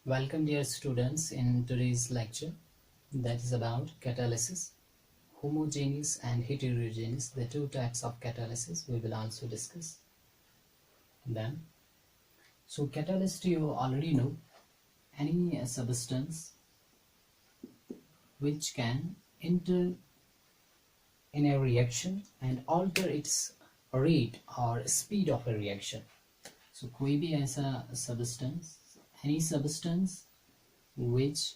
Welcome dear students in today's lecture that is about catalysis, homogeneous and heterogeneous, the two types of catalysis we will also discuss then. So catalyst you already know, any substance which can enter in a reaction and alter its rate or speed of a reaction. So कोई भी ऐसा substance, any substance which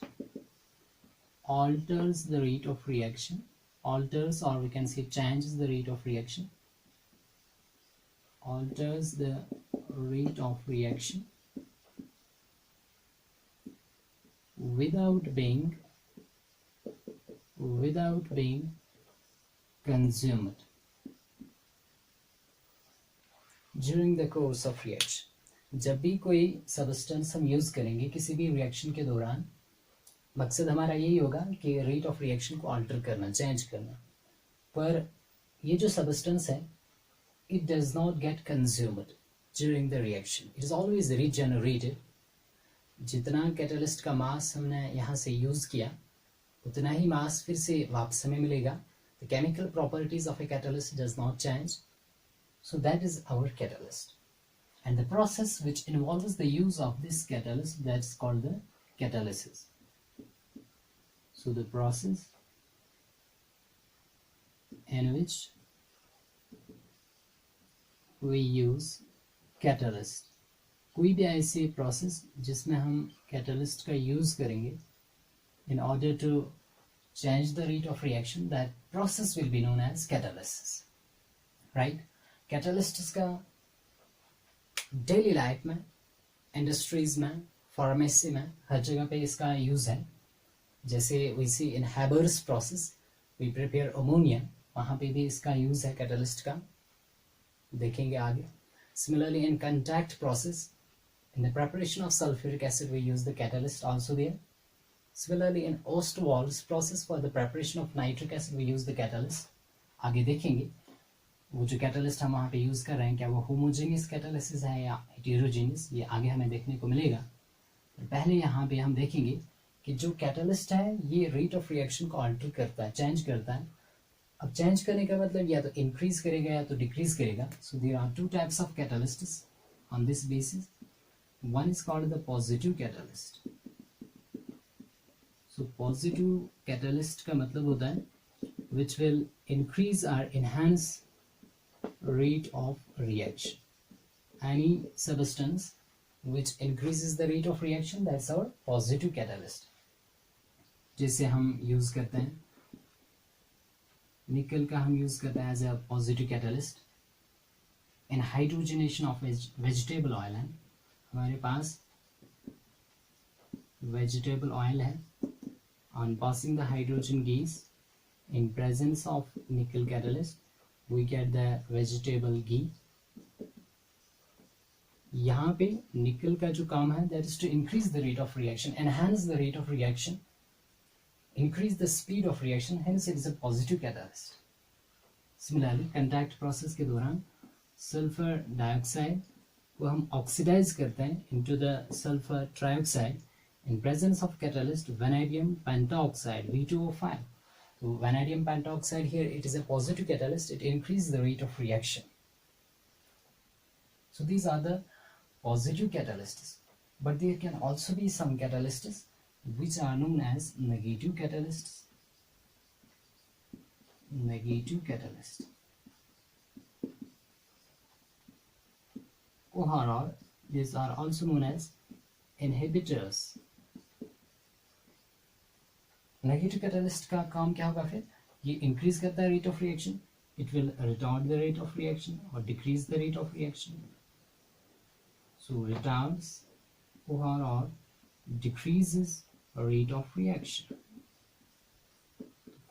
alters the rate of reaction, alters or we can say changes the rate of reaction, alters the rate of reaction without being consumed during the course of reaction. जब भी कोई substance हम use करेंगे किसी भी reaction के दौरान, मकसद हमारा यही होगा कि रेट ऑफ रिएक्शन को अल्टर करना, चेंज करना, पर ये जो सब्सटेंस है it does not get consumed during the reaction, it is always regenerated. जितना कैटलिस्ट का मास हमने यहाँ से यूज किया उतना ही मास फिर से वापस हमें मिलेगा. The chemical properties of a catalyst does not change, so that is our catalyst. And the process which involves the use of this catalyst, that's called the catalysis. So the process in which we use catalyst, कोई भी ऐसी process जिसमें हम catalyst का use करेंगे in order to change the rate of reaction, that process will be known as catalysis, right? Catalysts का daily life में, industries में, फार्मेसी में, हर जगह पे इसका यूज है. जैसे we see in Haber's process we prepare ammonia, वहाँ पे भी इसका यूज है कैटलिस्ट का, देखेंगे आगे. Similarly in contact process, in the preparation of sulphuric acid we use the catalyst also there. Similarly in Ostwald's process for the preparation of nitric acid we use the catalyst. आगे देखेंगे वो जो catalyst हम वहाँ पे use कर रहे हैं क्या वो होमोजेनियस कैटलिसिस है या हेटेरोजेनियस, ये आगे हमें देखने को मिलेगा. पहले यहाँ पे हम देखेंगे कि जो कैटलिस्ट है ये रेट ऑफ रिएक्शन को अल्टर करता है, चेंज करता है. अब चेंज करने का मतलब या तो इंक्रीज करेगा या तो डिक्रीज करेगा. So there are two types of catalysts on this basis. One is called the positive catalyst. So positive catalyst का मतलब होता है which will increase or enhance rate of reaction. Any substance which increases the rate of reaction, that's our positive catalyst. जैसे हम use करते हैं निकल का, हम यूज करते हैं as a positive catalyst in hydrogenation of vegetable oil है. हमारे पास वेजिटेबल ऑयल है. On passing the hydrogen gas in presence of nickel catalyst, we get the vegetable ghee. यहाँ पे निकल का जो काम है that is to increase the rate of reaction, enhance the rate of reaction, increase the speed of reaction, hence it is a positive catalyst. Similarly, contact process के दौरान sulfur dioxide को हम oxidize करते हैं into the sulfur trioxide in presence of catalyst vanadium pentoxide V2O5. So vanadium pentoxide here, it is a positive catalyst, it increases the rate of reaction. So these are the positive catalysts, but there can also be some catalysts which are known as negative catalysts. Negative catalyst, or these are also known as inhibitors. Negative catalyst का काम क्या होगा, फिर ये increase करता है rate of reaction, it will retard the rate of reaction और decrease the rate of reaction. So retards और डिक्रीजेस रेट ऑफ रिएक्शन.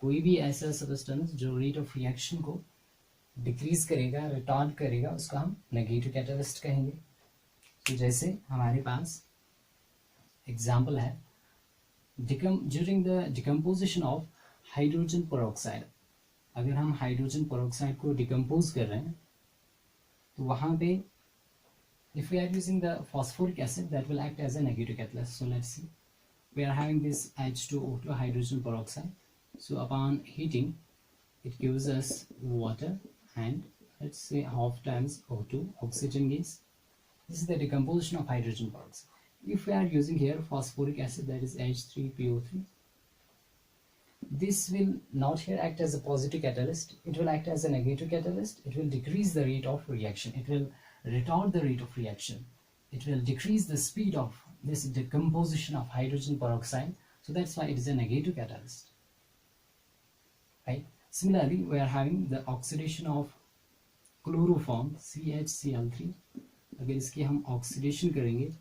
कोई भी ऐसा सब्सटेंस जो रेट ऑफ रिएक्शन को डिक्रीज करेगा, रिटार्ड करेगा, उसका हम नेगेटिव कैटलिस्ट कहेंगे. तो जैसे हमारे पास एग्जाम्पल है during the decomposition of hydrogen peroxide. अगर हम हाइड्रोजन पेरोक्साइड को डिकम्पोज कर रहे हैं तो वहाँ पे If we are using the phosphoric acid, that will act as a negative catalyst. So let's see. We are having this H2O2 hydrogen peroxide. So upon heating, it gives us water and let's say half times O2, oxygen gas. This is the decomposition of hydrogen peroxide. If we are using here phosphoric acid, that is H3PO3, this will not here act as a positive catalyst. It will act as a negative catalyst. It will decrease the rate of reaction. It will retard the rate of reaction. It will decrease the speed of this decomposition of hydrogen peroxide. So that's why it is a negative catalyst. Right? Similarly, we are having the oxidation of chloroform CHCl3. अगर इसकी हम oxidation करेंगे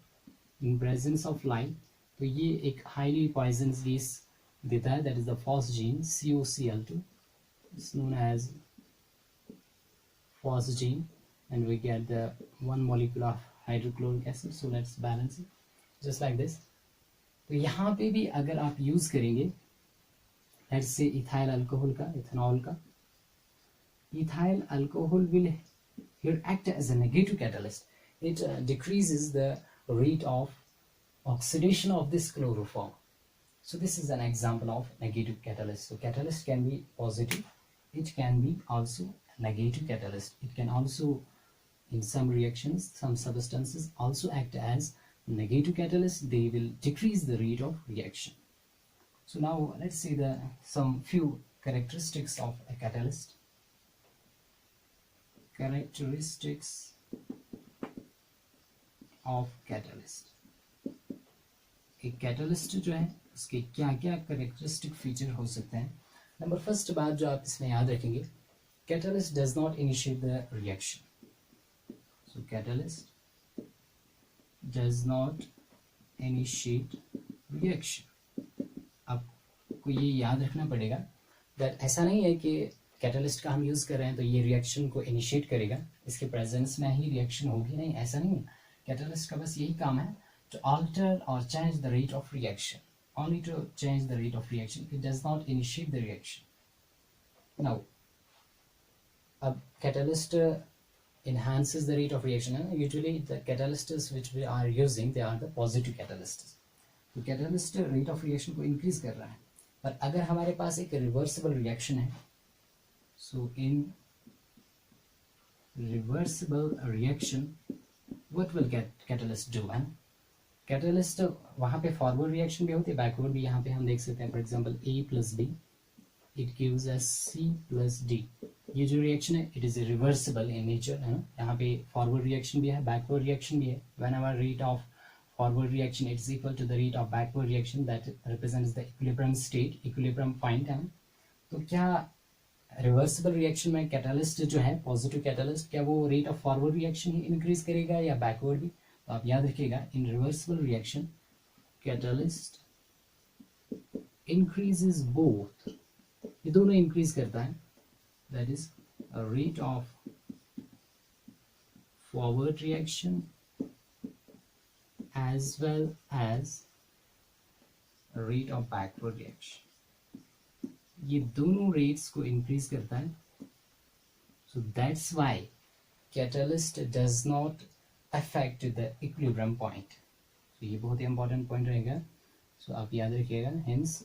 in presence of light, तो ये एक highly poisonous gas देता है, that is the phosgene COCl2. It's known as phosgene, and we get the one molecule of hydrochloric acid. So let's balance it just like this. तो यहाँ पे भी अगर आप यूज करेंगे let's say ethyl alcohol का, ethanol का, ethyl alcohol will here act as a negative catalyst. It decreases the rate of oxidation of this chloroform. So this is an example of negative catalyst. So catalyst can be positive, it can be also negative catalyst. It can also, in some reactions, some substances also act as negative catalyst. They will decrease the rate of reaction. So now let's see some few characteristics of a catalyst. Characteristics of catalyst. एक catalyst जो है उसके क्या क्या characteristic feature हो सकते हैं. Number first बात जो आप इसमें याद रखेंगे, catalyst does not initiate the reaction. So catalyst does not initiate reaction. आपको ये याद रखना पड़ेगा दैट ऐसा नहीं है कि कैटलिस्ट का हम यूज कर रहे हैं तो ये रिएक्शन को इनिशिएट करेगा, इसके प्रेजेंस में ही रिएक्शन होगी. नहीं, ऐसा नहीं है. कैटलिस्ट का बस यही काम है, to alter or change the rate of reaction, only to change the rate of reaction. It does not initiate the reaction. Now अब catalyst enhances the rate of reaction. Usually the catalysts which we are using, they are the positive catalysts. तो catalyst rate of reaction को increase कर रहा है. पर अगर हमारे पास एक reversible reaction है, so in reversible reaction what will catalyst do? Catalyst वहाँ पे फॉरवर्ड रिएक्शन भी होती है, बैकवर्ड भी. यहाँ पे हम देख सकते हैं for example A plus B it gives us C plus D. ये जो रिएक्शन है it is reversible in nature, है ना. यहाँ पे फॉरवर्ड रिएक्शन भी है, बैकवर्ड रिएक्शन भी है. Whenever rate of forward reaction it is equal to the rate of backward reaction, that represents the equilibrium state, equilibrium point है. तो क्या रिवर्सिबल रिएक्शन में कैटलिस्ट जो है पॉजिटिव कैटलिस्ट, क्या वो रेट ऑफ फॉरवर्ड रिएक्शन ही इंक्रीज करेगा या बैकवर्ड भी? तो आप याद रखिएगा, in reversible reaction catalyst increases both, ये दोनों इंक्रीज करता है. That is rate of forward reaction as well as rate of backward reaction. ये दोनों रेट्स को इंक्रीज करता है. So that's why catalyst does not affect the equilibrium point. So ये बहुत ही important point रहेगा. So आप याद रखिएगा, hence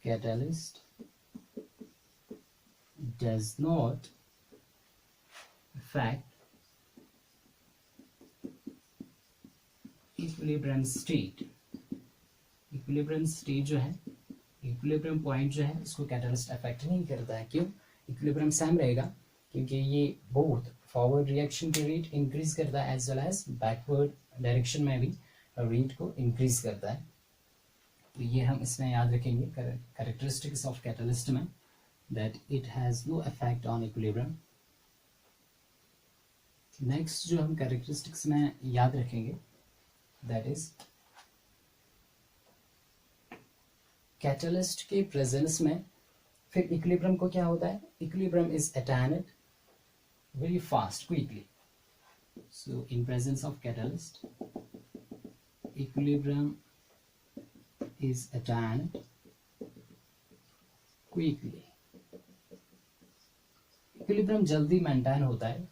catalyst does not affect equilibrium state. equilibrium state जो है, equilibrium point जो है, उसको catalyst affect नहीं करता है. क्यों? equilibrium सेम रहेगा क्योंकि ये बहुत फॉरवर्ड रिएक्शन के रेट इंक्रीज करता है as well as backward direction में भी रेट को इंक्रीज करता है. तो ये हम इसमें याद रखेंगे कैरेक्टरिस्टिक्स ऑफ कैटलिस्ट में, that it has no effect on equilibrium. Next जो हम कैरेक्टरिस्टिक्स में याद रखेंगे दैट इज कैटलिस्ट के प्रेजेंस में फिर इक्विलिब्रियम को क्या होता है? Equilibrium is attained very fast, quickly. So in presence of catalyst, equilibrium is attained quickly. equilibrium जल्दी मेंटेन होता है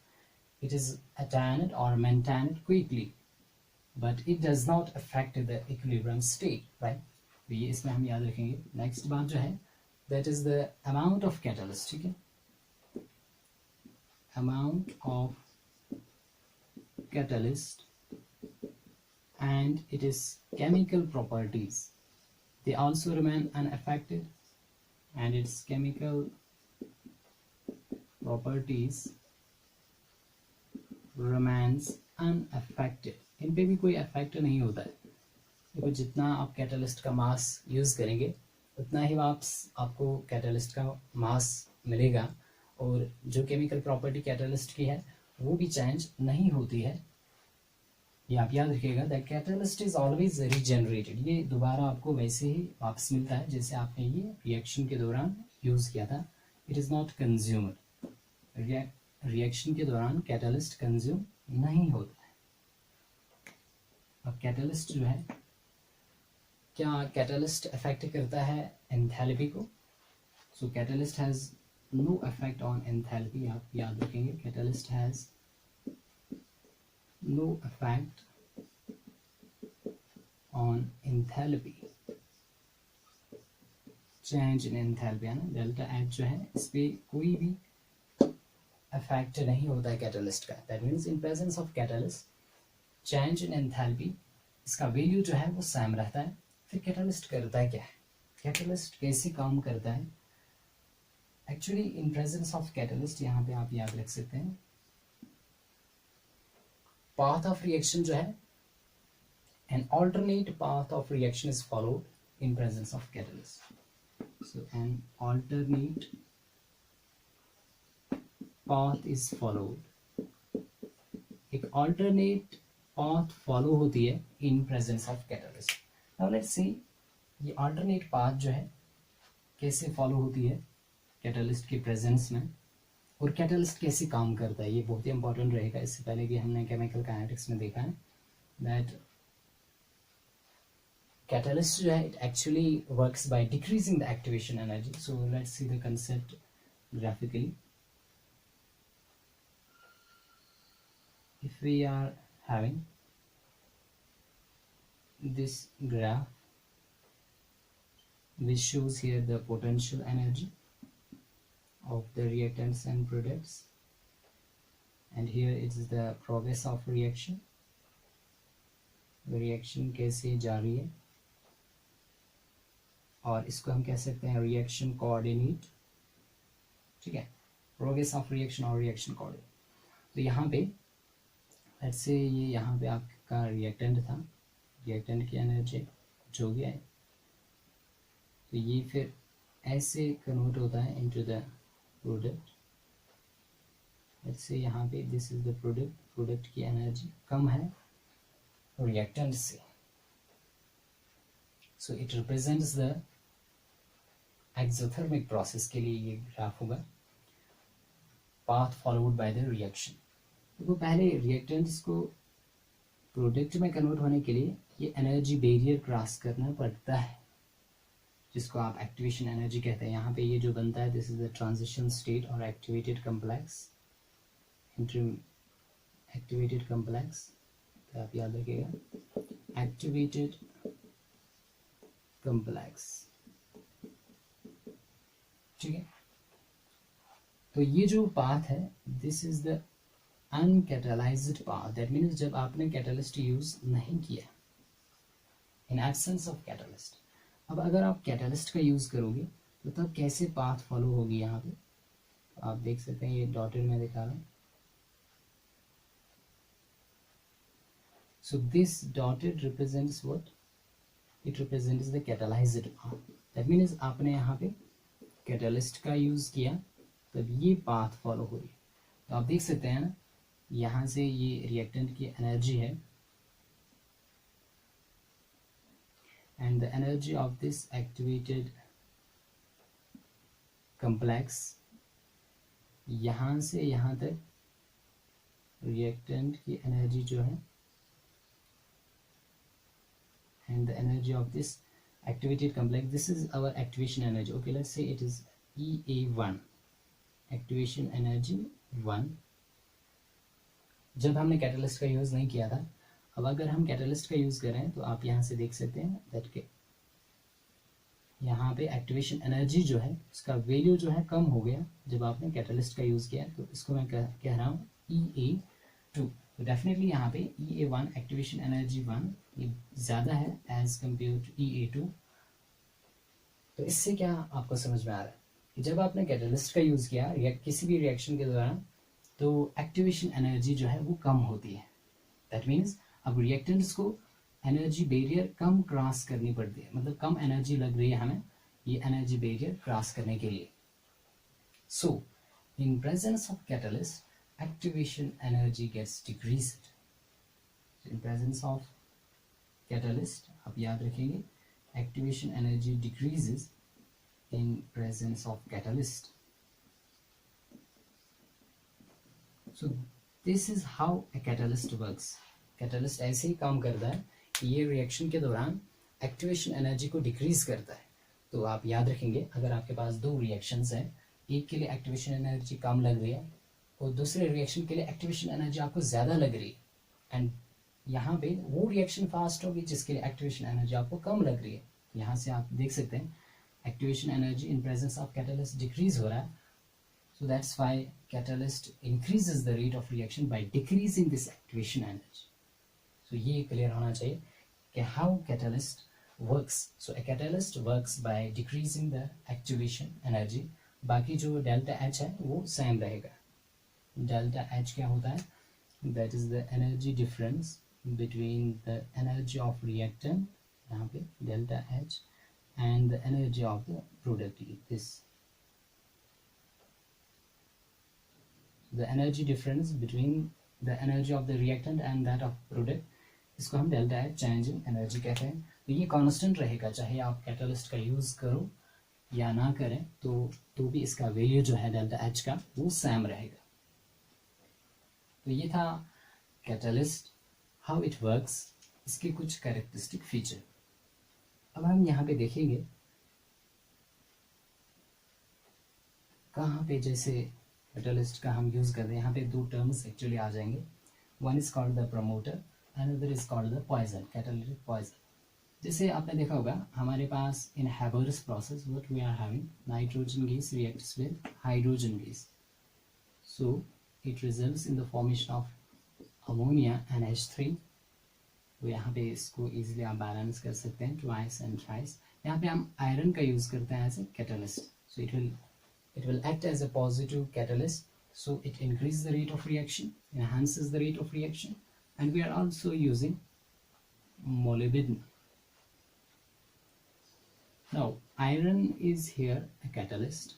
it is attained or maintained quickly, but it does not affect the equilibrium state, right? तो ये इसमें हम याद रखेंगे. Next बात जो है that is the amount of catalyst, ठीक है, amount of catalyst and it is chemical properties, they also remain unaffected, and its chemical properties remains unaffected. इन पे भी कोई अफेक्ट नहीं होता है. देखो जितना आप कैटलिस्ट का मास यूज़ करेंगे उतना ही आपको कैटलिस्ट का मास मिलेगा, और जो केमिकल प्रॉपर्टी कैटलिस्ट की है वो भी चेंज नहीं होती है. ये आप याद रखिएगा. The catalyst is always regenerated, ये दोबारा आपको वैसे ही वापस मिलता है जैसे आपने ये रिएक्शन के दौरान यूज़ किया था. It is not consumer, reaction के दौरान कैटलिस्ट कंज्यूम नहीं होता है. अब कैटलिस्ट जो है, क्या कैटलिस्ट अफेक्ट करता है एंथैल्पी को? So catalyst has no affect on enthalpy, आप याद रखेंगे. Catalyst has no effect on enthalpy, change in enthalpy है ना, डेल्टा एच जो है इस पर कोई भी अफेक्ट नहीं होता है कैटलिस्ट का. That means in presence of catalyst change in enthalpy, इसका वैल्यू जो है वो सेम रहता है. फिर कैटलिस्ट करता है क्या है, कैटलिस्ट कैसे काम करता है? Actually in presence of catalyst यहाँ पे आप याद रख सकते हैं path of reaction जो है, an alternate path of reaction is followed in presence of catalyst. So an alternate path is followed, एक alternate path follow होती है in presence of catalyst. Now let's see ये alternate path जो है कैसे follow होती है catalyst के presence में, और कैटलिस्ट कैसे काम करता है. ये बहुत ही इंपॉर्टेंट रहेगा. इससे पहले भी हमने केमिकल काइनेटिक्स में देखा है दैट कैटलिस्ट जो है it actually works by decreasing the activation energy. So let's see the concept graphically. If we are having this graph which shows here the potential energy of the reactants and products, and here it is the progress of reaction, reaction कैसे जारी है, और इसको हम कह सकते हैं reaction coordinate. ठीक है, प्रोग्रेस ऑफ रिएक्शन और रिएक्शन कोऑर्डिनेट. तो यहाँ पे लेट्स से ये यहाँ पे आपका रिएक्टेंट था, रिएक्टेंट की एनर्जी कुछ हो गया है, तो ये फिर ऐसे कन्वर्ट होता है into the product. Let's say यहाँ पे this is the product, product की एनर्जी कम है रिएक्टेंट से. So it represents the exothermic process के लिए ये ग्राफ होगा. Path followed by the reaction. देखो पहले रिएक्टेंट्स को प्रोडक्ट में कन्वर्ट होने के लिए ये एनर्जी बैरियर क्रॉस करना पड़ता है, जिसको आप एक्टिवेशन एनर्जी कहते हैं. यहाँ पे ये जो बनता है this is the transition state और एक्टिवेटेड कम्प्लेक्स, एक्टिवेटेड कम्प्लेक्स. तो आप याद रखिएगा एक्टिवेटेड कम्प्लेक्स. ठीक है, तो ये जो पाथ है this is the uncatalysed path. That means जब आपने कैटलिस्ट यूज नहीं किया, इन एब्सेंस ऑफ कैटलिस्ट. अब अगर आप कैटलिस्ट का यूज करोगे तो तब कैसे पाथ फॉलो होगी यहाँ पे. तो आप देख सकते हैं ये डॉटेड में दिखा रहा हूँ. So this dotted represents what, it represents the catalysed path. That means आपने यहाँ पे कैटलिस्ट का यूज किया तब ये पाथ फॉलो हो रही है. तो आप देख सकते हैं ना यहाँ से ये रिएक्टेंट की एनर्जी है, and the energy of this activated complex यहाँ से यहाँ तक reactant की एनर्जी जो है, and the energy of this activated complex, this is our activation energy. Okay, let's say it is EA1, activation energy 1, जब हमने कैटलिस्ट का यूज़ नहीं किया था। अब अगर हम कैटलिस्ट का यूज़ कर रहे हैं तो आप यहाँ से देख सकते हैं दैट के यहाँ पे एक्टिवेशन एनर्जी जो है उसका वैल्यू जो है कम हो गया जब आपने कैटलिस्ट का यूज़ किया। तो इसको मैं कह रहा हूँ EA2। तो डेफिनेटली यहाँ पे EA1 एक्टिवेशन एनर्जी 1 ये ज़्यादा है एज कम्पेयर टू EA2। तो इससे क्या आपको समझ में आ रहा है कि जब आपने कैटलिस्ट का यूज़ किया या किसी भी रिएक्शन के दौरान तो एक्टिवेशन एनर्जी जो है वो कम होती है। दैट मीन्स अब रिएक्टेंट्स को एनर्जी बैरियर कम क्रॉस करनी पड़ती है, मतलब कम एनर्जी लग रही है हमें ये एनर्जी बैरियर क्रॉस करने के लिए। So in presence of catalyst activation energy gets decreased. In presence of catalyst आप याद रखेंगे activation energy decreases in presence of catalyst. So this is how a catalyst works. Catalyst ऐसे ही काम करता है कि ये रिएक्शन के दौरान एक्टिवेशन एनर्जी को डिक्रीज करता है। तो आप याद रखेंगे अगर आपके पास दो रिएक्शंस हैं, एक के लिए एक्टिवेशन एनर्जी कम लग रही है और दूसरे रिएक्शन के लिए एक्टिवेशन एनर्जी आपको ज़्यादा लग रही है, एंड यहाँ पे वो रिएक्शन फास्ट होगी जिसके लिए एक्टिवेशन एनर्जी आपको कम लग रही है। यहाँ से आप देख सकते हैं activation energy in presence of catalyst decrease हो रहा है। So that's why catalyst increases the rate of reaction by decreasing this activation energy. So ये clear होना चाहिए कि how catalyst works. So a catalyst works by decreasing the activation energy. बाकी जो delta H है वो same रहेगा। delta H क्या होता है? That is the energy difference between the energy of reactant, यहाँ पे delta H, and the energy of the product. This the energy difference between the energy of the reactant and that of product, इसको हम delta H change in energy कहते हैं। तो ये constant रहेगा चाहे आप कैटलिस्ट का यूज़ करो या ना करें, तो भी इसका वैल्यू जो है डेल्टा एच का वो सेम रहेगा। तो ये था कैटलिस्ट, हाउ इट वर्क्स, इसके कुछ कैरेक्टरिस्टिक फीचर। अब हम यहाँ पे देखेंगे कहाँ पे जैसे कैटलिस्ट का हम यूज़ कर रहे हैं, यहाँ पे दो टर्म्स एक्चुअली आ जाएंगे। One is called the promoter, another is called the poison, catalytic poison. जैसे आपने देखा होगा हमारे पास in Haber's process what we are having, nitrogen gas reacts with hydrogen gas, so it results in the formation of ammonia NH3। तो यहाँ पे इसको इजीली आप बैलेंस कर सकते हैं ट्वाइस एंड थ्राइस। यहाँ पे हम आयरन का यूज़ करते हैं as a catalyst, so it will act as a positive catalyst, so it increases the rate of reaction, enhances the rate of reaction, and we are also using molybdenum. Now iron is here a catalyst,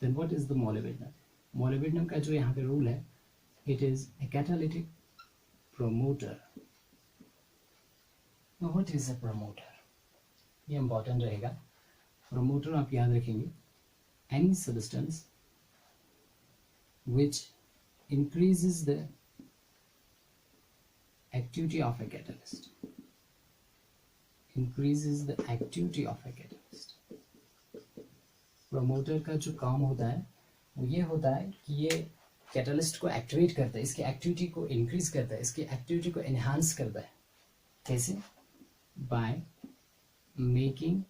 then what is the molybdenum? Molybdenum का जो यहाँ पे rule है, it is a catalytic promoter. Now what is a promoter? ये important रहेगा। Promoter आप याद रखेंगे any substance which increases the activity of a catalyst, increases the activity of a catalyst। Promoter का जो काम होता है वो ये होता है कि ये कैटलिस्ट को एक्टिवेट करता है, इसकी एक्टिविटी को इंक्रीज करता है, इसकी एक्टिविटी को एनहांस करता है। कैसे? By making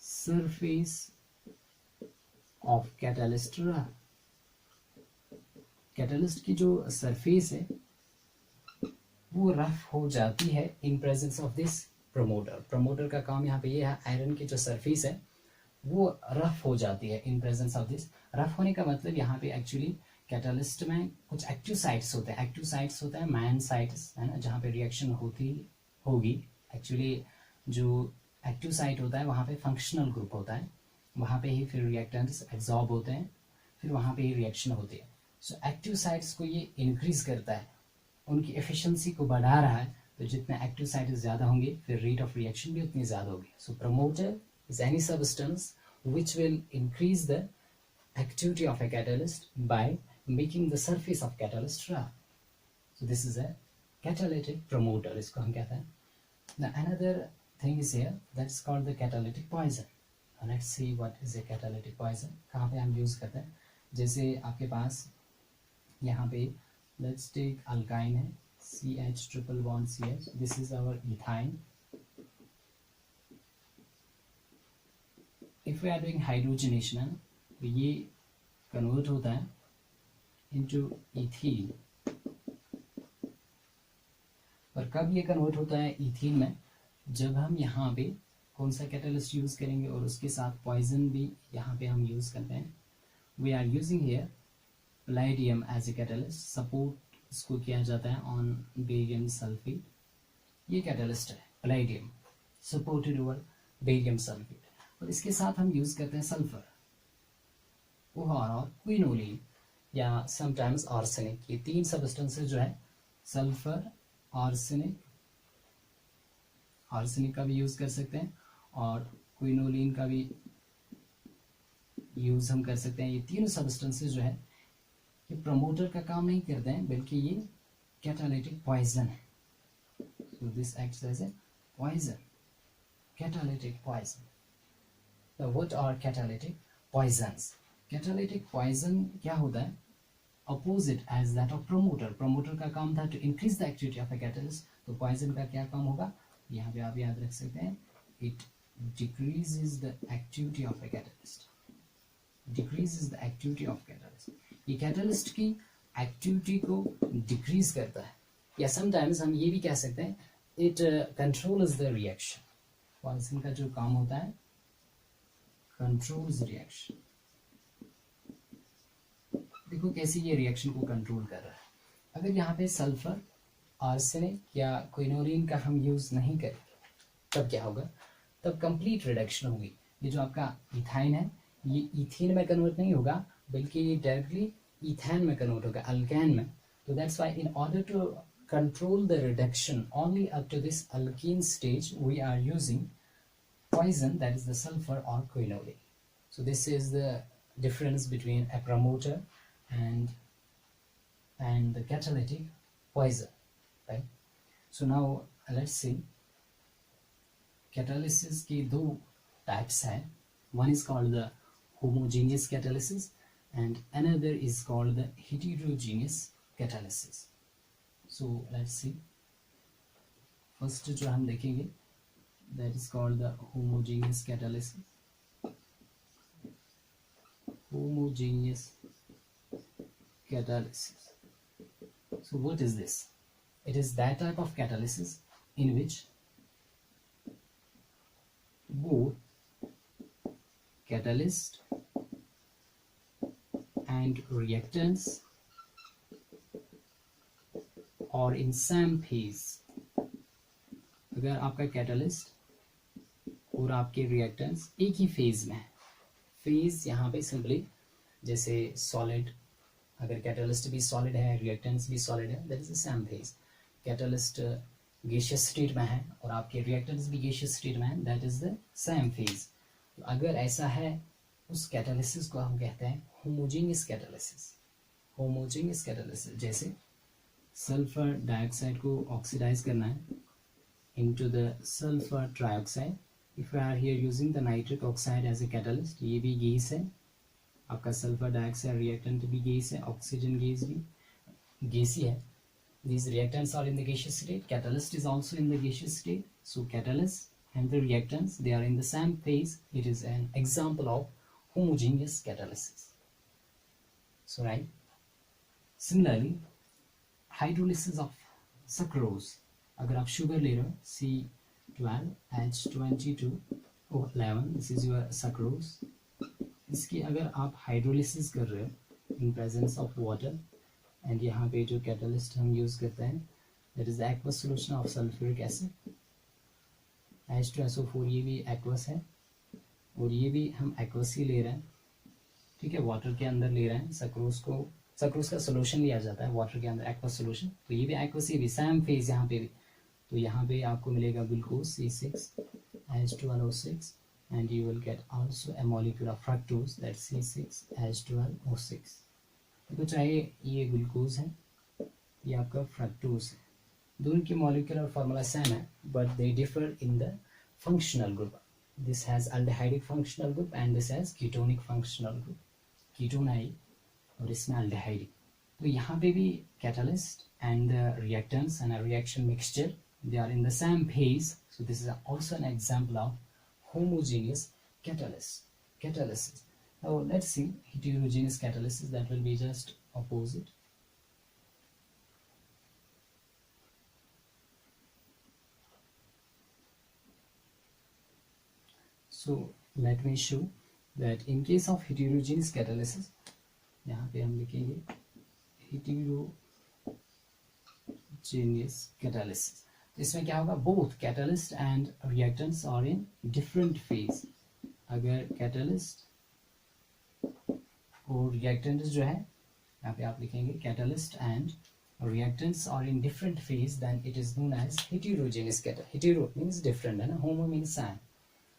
surface of catalyst rough। Catalyst की जो सरफेस है वो रफ हो जाती है इन presence of this promoter. Promoter का काम यहाँ पे ये है, आयरन की जो सरफेस है वो रफ हो जाती है इन प्रेजेंस ऑफ दिस। रफ होने का मतलब यहाँ पे एक्चुअली कैटलिस्ट में कुछ एक्टिव साइट्स होते हैं, एक्टिव साइट्स होता है मैन साइट्स, है ना, जहाँ पे रिएक्शन होती होगी। एक्चुअली जो एक्टिव साइट होता है वहाँ पे फंक्शनल ग्रुप होता है, वहाँ पे ही फिर रिएक्टेंट्स एब्जॉर्ब होते हैं, फिर वहाँ पे ही रिएक्शन होती है। सो एक्टिव साइट्स को ये इंक्रीज करता है, उनकी एफिशिएंसी को बढ़ा रहा है। तो जितने एक्टिव साइट्स ज़्यादा होंगे फिर रेट ऑफ रिएक्शन भी उतनी ज़्यादा होगी। So promoter is any substance which will increase the activity of a catalyst by making the surface of catalyst rough. So this is a catalytic promoter, इसको हम कहते हैं। Now another thing is here that's called the catalytic poison. Now let's see what is a catalytic poison, कहाँ पे हम use करते हैं। जैसे आपके पास यहाँ पे लेट्स टेक अल्काइन है, CH triple bond CH, this is our ethyne. If we are doing hydrogenation है तो ये कन्वर्ट होता है इनटू इथीन. और कब ये कन्वर्ट होता है इथीन में? जब हम यहाँ पे कौन सा कैटलिस्ट यूज करेंगे और उसके साथ पॉइजन भी यहाँ पे हम यूज करते हैं. We are using here palladium as a catalyst. Support इसको किया जाता है ऑन बेरियम सल्फेट. ये कैटलिस्ट है palladium, supported over barium sulphate. और इसके साथ हम यूज करते हैं सल्फर और क्विनोलिन या समटाइम्स आर्सेनिक. ये तीन सब्सटेंसेस जो है सल्फर, आर्सेनिक का भी यूज कर सकते हैं और क्विनोलिन का भी यूज हम कर सकते हैं. ये तीनों सब्सटेंसेस जो है ये प्रमोटर का काम नहीं करते हैं बल्कि ये कैटालिटिक पॉइजन है. So this acts as a poison, catalytic poison. तो what are catalytic poisons? Catalytic poison क्या होता है? Opposite as that of promoter. Promoter का काम था to increase the activity of a catalyst. तो पॉइजन का क्या काम होगा? यहाँ पे आप याद रख सकते हैं, it decreases the activity of a catalyst. Decreases the activity of catalyst. ये कैटलिस्ट की एक्टिविटी को डिक्रीज करता है. या समटाइम्स हम ये भी कह सकते हैं it controls the reaction. Poison का जो काम होता है कंट्रोल्स रिएक्शन. देखो कैसे ये रिएक्शन को कंट्रोल कर रहा है. अगर यहाँ पे सल्फर, आर्सेनिक या क्विनोलिन का हम यूज नहीं करें तब क्या होगा? तब कंप्लीट रिडक्शन होगी. ये जो आपका इथाइन है ये इथीन में कन्वर्ट नहीं होगा बल्कि ये डायरेक्टली इथेन में कन्वर्ट होगा, अल्केन में. तो that's why in order to control the reduction only up to this alkene stage we are using poison, that is the sulfur or quinolin. So this is the difference between a promoter and the catalytic poison, right? So now let's see catalysis की दो types हैं. One is called the homogeneous catalysis and another is called the heterogeneous catalysis. So let's see. First जो हम देखेंगे that is called the homogeneous catalysis. Homogeneous catalysis. So what is this? It is that type of catalysis in which both catalyst and reactants are in same phase. अगर आपका catalyst और आपके reactants एक ही phase में है. Phase यहाँ पे simply जैसे सॉलिड, अगर कैटलिस्ट भी सॉलिड है रिएक्टेंट्स भी सॉलिड है, that is the same phase. Catalyst gaseous state में है और आपके रिएक्टेंट्स भी गैसियस स्टेट में है, that is the same phase. तो अगर ऐसा है उस कैटालिसिस को हम कहते हैं होमोजेनियस कैटालिसिस. होमोजेनियस कैटालिसिस जैसे सल्फर डाइऑक्साइड को ऑक्सीडाइज करना है into the sulfur trioxide. If we are here using the nitric oxide as a catalyst, ये भी गैस है, आपका सल्फर डाइऑक्साइड रिएक्टेंट भी गैस है, ऑक्सीजन गैस भी गैसी है. These reactants are in the gaseous state. Catalyst is also in the gaseous state. So catalyst and the reactants, they are in the same phase. It is an example of homogeneous catalysis. So right. Similarly, hydrolysis of sucrose. अगर आप sugar ले रहे हो C12H22O11, this is your sucrose. इसकी अगर आप hydrolysis कर रहे हो इन प्रेजेंस ऑफ वाटर एंड यहाँ पे जो कैटलिस्ट हम यूज करते हैं that is the aqueous solution of sulphuric acid H2SO4. ये भी एक्वस है और ये भी हम एक्वस ही ले रहे हैं, ठीक है, वाटर के अंदर ले रहे हैं. सक्रोज का सोल्यूशन लिया जाता है वाटर के अंदर, एक्वस सोल्यूशन. तो ये भी एक्वस, ये भी सेम फेज यहाँ पे भी. तो यहाँ पे आपको मिलेगा glucose C6H12O6 and you will get also a molecule of fructose, that's C6H12O6. तो चाहे ये ग्लूकोज है ये आपका फ्रक्टोज है, दोनों की मॉलिक्यूलर फार्मूला सेम है but they differ in the functional group. This has aldehydic functional group and this has ketonic functional group. Ketone है और इसमें अल्डिहाइडिक. तो यहाँ पे भी catalyst and the reactants and a reaction mixture, they are in the same phase. So this is also an example of homogeneous catalysis. Now let's see heterogeneous catalysis, that will be just opposite. So let me show that in case of heterogeneous catalysis, यहाँ पे हम लिखेंगे heterogeneous catalysis. तो इसमें क्या होगा, both catalyst and reactants are in different phase. अगर catalyst और reactants जो है, यहाँ पे आप लिखेंगे catalyst and reactants are in different phase, then it is known as heterogeneous catalysis. Hetero means different है ना, homo means same.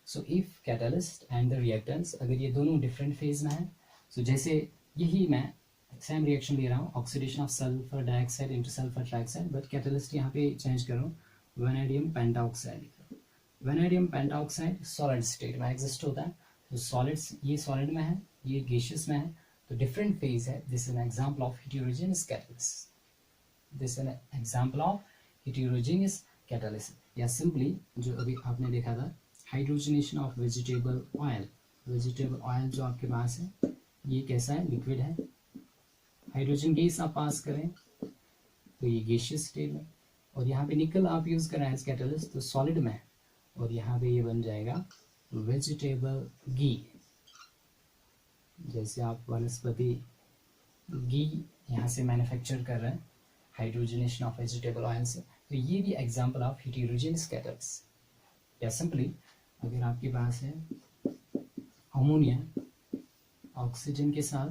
So if catalyst and the reactants अगर ये दोनों different phase में है, so जैसे यही मैं सेम रिएक्शन ले रहा हूँ, oxidation of sulphur dioxide into sulphur trioxide, but catalyst यहाँ पे चेंज कर रहा हूँ, vanadium pentoxide. Vanadium pentoxide solid state में एग्जिस्ट होता है. तो सॉलिड्स, ये सॉलिड में है, ये गैसियस में है, तो डिफरेंट फेज है. This is an example of heterogeneous catalysis. This is an example of heterogeneous catalysis. या सिंपली जो अभी आपने देखा था, hydrogenation of vegetable oil. Vegetable oil जो आपके पास है, ये कैसा है, लिक्विड है. हाइड्रोजन गैस आप पास करें तो ये गैसियस स्टेट में, और यहाँ पे निकल आप यूज कर रहे हैं एज कैटलिस्ट, तो सॉलिड में है, और यहाँ पे ये बन जाएगा वेजिटेबल घी. जैसे आप वनस्पति घी यहाँ से मैन्युफैक्चर कर रहे हैं हाइड्रोजनेशन ऑफ वेजिटेबल ऑयल से, तो ये भी एग्जांपल ऑफ हेटेरोजेनियस कैटलिस्ट. या सिंपली अगर आपके पास है अमोनिया, ऑक्सीजन के साथ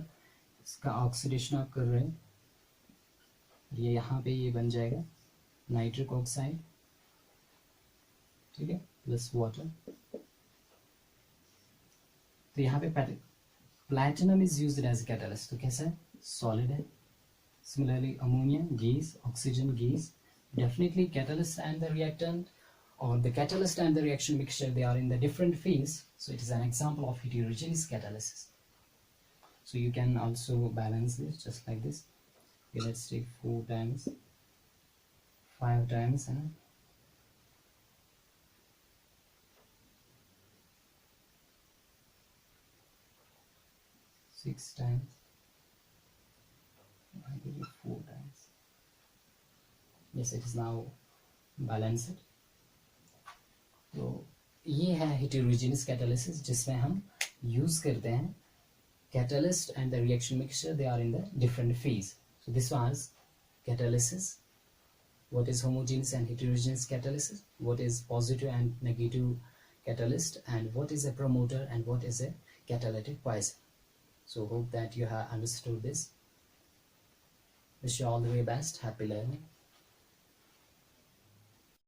इसका ऑक्सीडेशन आप कर रहे हैं, ये यहाँ पे ये बन जाएगा नाइट्रिक ऑक्साइड, ठीक है, प्लस वाटर. तो यहाँ पे platinum is used as catalyst, तो कैसा है, सॉलिड है. Similarly ammonia gas, oxygen gas, definitely catalyst and the reactant or the catalyst and the reaction mixture, they are in the different phase, so it is an example of heterogeneous catalysis. So you can also balance this just like this. Okay, let's take 4 times 5 times and 6 times, I give you 4 times. Yes, it is now balanced. तो ये है heterogeneous catalysis, जिसमें हम use करते हैं catalyst and the reaction mixture, they are in the different phase. So this was catalysis. What is homogeneous and heterogeneous catalysis, what is positive and negative catalyst, and what is a promoter and what is a catalytic poison. So hope that you have understood this. Wish you all the way best. Happy learning.